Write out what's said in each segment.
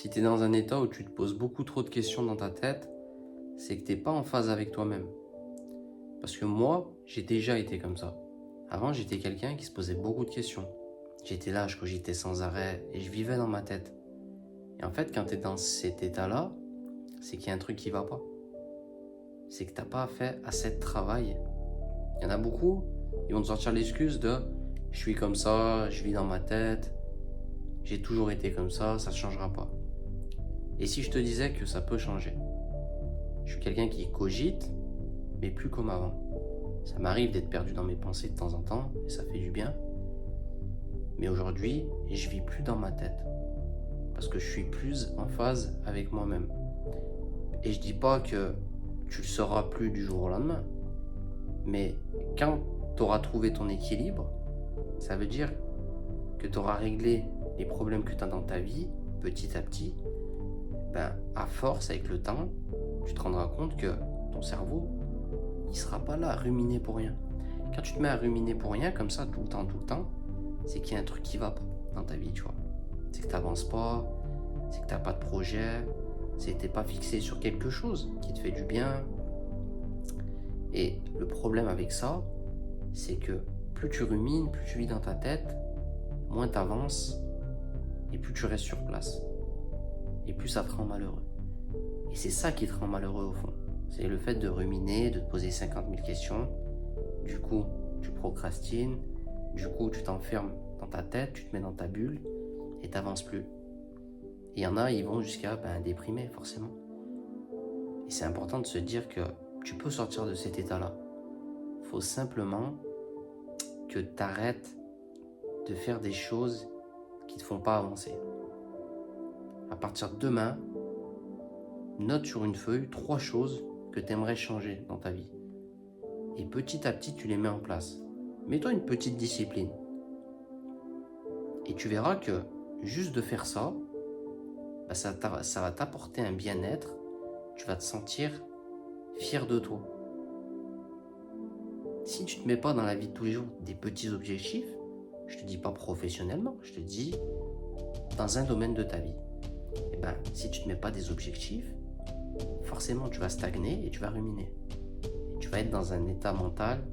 Si tu es dans un état où tu te poses beaucoup trop de questions dans ta tête, c'est que tu pas en phase avec toi-même. Parce que moi, j'ai déjà été comme ça. Avant, j'étais quelqu'un qui se posait beaucoup de questions. J'étais là, je cogitais sans arrêt et je vivais dans ma tête. Et en fait, quand tu es dans cet état-là, c'est qu'il y a un truc qui va pas. C'est que t'as pas fait assez de travail. Il y en a beaucoup, ils vont te sortir l'excuse de je suis comme ça, je vis dans ma tête, j'ai toujours été comme ça ne changera pas. Et si je te disais que ça peut changer? Je suis quelqu'un qui cogite, mais plus comme avant. Ça m'arrive d'être perdu dans mes pensées de temps en temps, et ça fait du bien. Mais aujourd'hui, je vis plus dans ma tête. Parce que je suis plus en phase avec moi-même. Et je dis pas que tu le seras plus du jour au lendemain. Mais quand tu auras trouvé ton équilibre, ça veut dire que tu auras réglé les problèmes que tu as dans ta vie, petit à petit. À force, avec le temps, tu te rendras compte que ton cerveau, il sera pas là à ruminer pour rien. Quand tu te mets à ruminer pour rien, comme ça, tout le temps, c'est qu'il y a un truc qui va pas dans ta vie, tu vois. C'est que tu n'avances pas, c'est que tu n'as pas de projet, c'est que tu n'es pas fixé sur quelque chose qui te fait du bien. Et le problème avec ça, c'est que plus tu rumines, plus tu vis dans ta tête, moins tu avances et plus tu restes sur place. Et plus ça te rend malheureux. Et c'est ça qui te rend malheureux au fond. C'est le fait de ruminer, de te poser 50 000 questions. Du coup, tu procrastines. Du coup, tu t'enfermes dans ta tête, tu te mets dans ta bulle et tu n'avances plus. Et il y en a, ils vont jusqu'à déprimer forcément. Et c'est important de se dire que tu peux sortir de cet état-là. Il faut simplement que tu arrêtes de faire des choses qui ne te font pas avancer. À partir de demain, note sur une feuille 3 choses que tu aimerais changer dans ta vie. Et petit à petit, tu les mets en place. Mets-toi une petite discipline. Et tu verras que juste de faire ça, ça va t'apporter un bien-être. Tu vas te sentir fier de toi. Si tu ne te mets pas dans la vie de tous les jours des petits objectifs, je te dis pas professionnellement, je te dis dans un domaine de ta vie. Si tu ne te mets pas des objectifs, forcément tu vas stagner et tu vas ruminer. Et tu vas être dans un état mental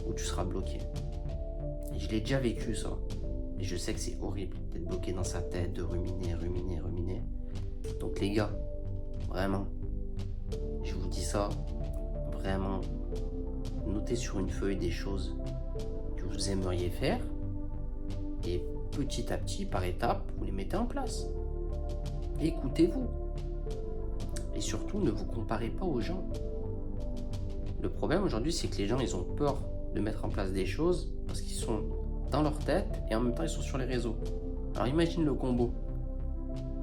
où tu seras bloqué. Et je l'ai déjà vécu ça. Et je sais que c'est horrible d'être bloqué dans sa tête, de ruminer. Donc les gars, vraiment, je vous dis ça, vraiment, notez sur une feuille des choses que vous aimeriez faire et petit à petit, par étapes, vous les mettez en place. Écoutez-vous. Et surtout, ne vous comparez pas aux gens. Le problème aujourd'hui, c'est que les gens, ils ont peur de mettre en place des choses parce qu'ils sont dans leur tête et en même temps, ils sont sur les réseaux. Alors imagine le combo.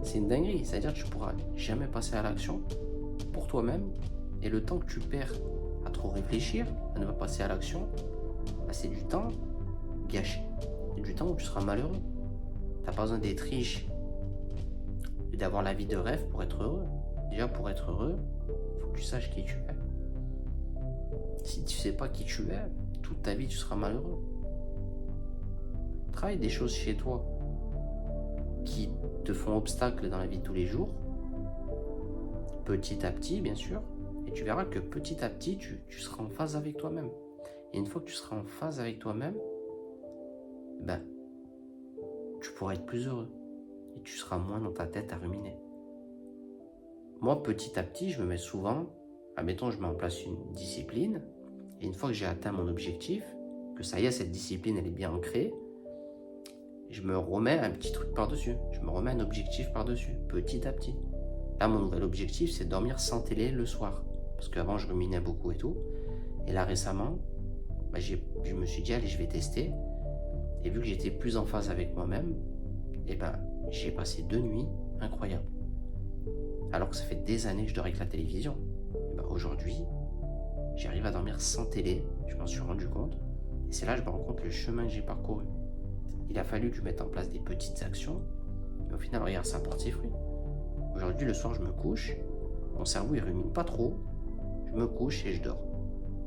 C'est une dinguerie. C'est-à-dire que tu ne pourras jamais passer à l'action pour toi-même et le temps que tu perds à trop réfléchir, à ne pas passer à l'action, c'est du temps gâché. C'est du temps où tu seras malheureux. Tu n'as pas besoin d'être riche et d'avoir la vie de rêve pour être heureux. Déjà, pour être heureux, il faut que tu saches qui tu es. Si tu ne sais pas qui tu es, toute ta vie, tu seras malheureux. Travaille des choses chez toi qui te font obstacle dans la vie de tous les jours, petit à petit, bien sûr, et tu verras que petit à petit, tu seras en phase avec toi-même. Et une fois que tu seras en phase avec toi-même, tu pourras être plus heureux et tu seras moins dans ta tête à ruminer. Moi, petit à petit, je me mets souvent, admettons, je mets en place une discipline, et une fois que j'ai atteint mon objectif, que ça y est, cette discipline, elle est bien ancrée, je me remets un petit truc par-dessus, je me remets un objectif par-dessus, petit à petit. Là, mon nouvel objectif, c'est dormir sans télé le soir, parce qu'avant, je ruminais beaucoup et tout, et là, récemment, je me suis dit, allez, je vais tester, et vu que j'étais plus en phase avec moi-même, j'ai passé 2 nuits incroyables. Alors que ça fait des années que je dors avec la télévision. Aujourd'hui, j'arrive à dormir sans télé, je m'en suis rendu compte. Et c'est là que je me rends compte le chemin que j'ai parcouru. Il a fallu que je mette en place des petites actions. Et au final, regarde, ça porte ses fruits. Aujourd'hui, le soir, je me couche. Mon cerveau, il rumine pas trop. Je me couche et je dors.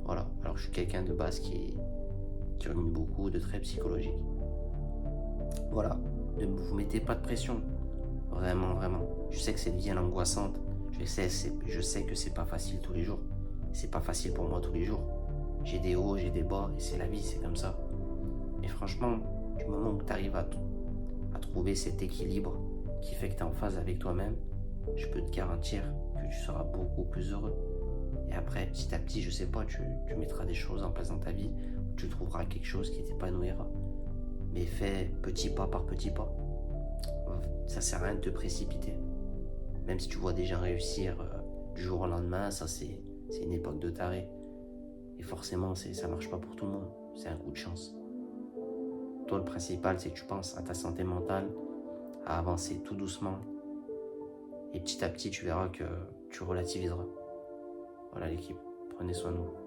Voilà. Alors que je suis quelqu'un de base qui rumine beaucoup, de très psychologique. Voilà. Ne vous mettez pas de pression. Vraiment. Je sais que cette vie elle est angoissante. Je sais que c'est pas facile tous les jours. C'est pas facile pour moi tous les jours. J'ai des hauts, j'ai des bas, et c'est la vie, c'est comme ça. Mais franchement, du moment où tu arrives à trouver cet équilibre qui fait que tu es en phase avec toi-même, je peux te garantir que tu seras beaucoup plus heureux. Et après, petit à petit, je sais pas, tu mettras des choses en place dans ta vie, où tu trouveras quelque chose qui t'épanouira. Mais fais petit pas par petit pas. Ça sert à rien de te précipiter. Même si tu vois des gens réussir du jour au lendemain, ça c'est une époque de taré. Et forcément, ça marche pas pour tout le monde. C'est un coup de chance. Toi, le principal, c'est que tu penses à ta santé mentale, à avancer tout doucement. Et petit à petit, tu verras que tu relativiseras. Voilà l'équipe, prenez soin de vous.